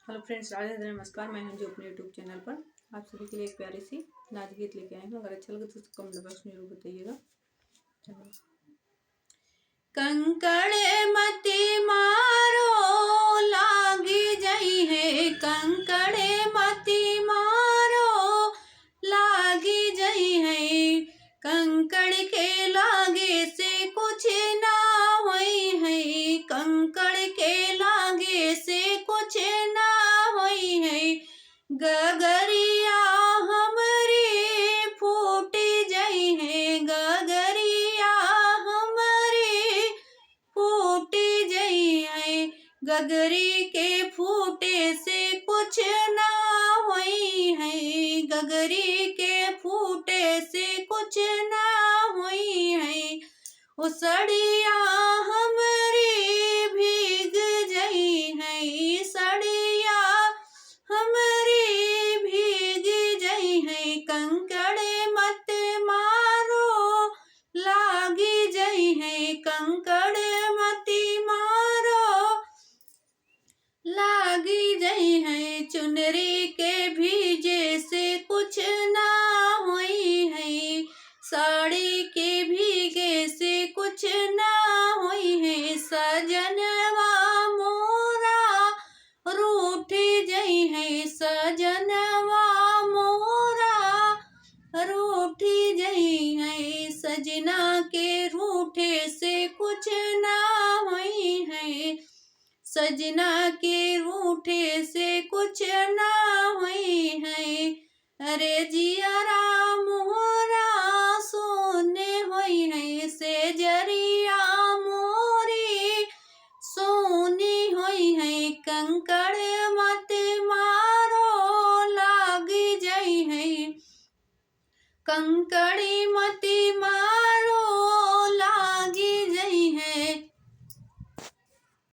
Hello friends, Radhe Radhe, नमस्कार। मैं हूं जो अपने यूट्यूब चैनल पर आप सभी के लिए एक प्यारी सी नाच गीत लेके आई हूँ। अगर अच्छा लगे तो कमेंट बॉक्स में जरूर बताइएगा। चलो। कंकड़ मती मारो लागी जई है, कंकड़ मती मारो लागी जई है, कंकड़ के लागे से कुछ ना होई है, कंकड़ के लागे से कुछ ना होई है, गगरिया हमरी फूट जई है, गगरिया हमरी फूट जई है, गगरी के फूटे से कुछ ना होई है, गगरी के फूटे से कुछ ना होई है, सड़िया हमरी भीग जई है, सड़िया हमरी भीग जई है, कंकड़ मत मारो लागी जई है, कंकड़ मती मारो लागी जई है, चुनरी के भीजे से कुछ ना होई है, साड़ी के भीगे से कुछ ना होई है, सजनवा मोरा रूठ जई है, सजनवा मोरा रूठ जई है, सजना के रूठे से कुछ ना होई है, सजना के रूठे से कुछ ना हुई है, अरे जियरा मोरा सोने हुई है, से जरिया मोरी सोनी हुई है, कंकड़ मत मारो लागी जई है, कंकड़ी मती मारो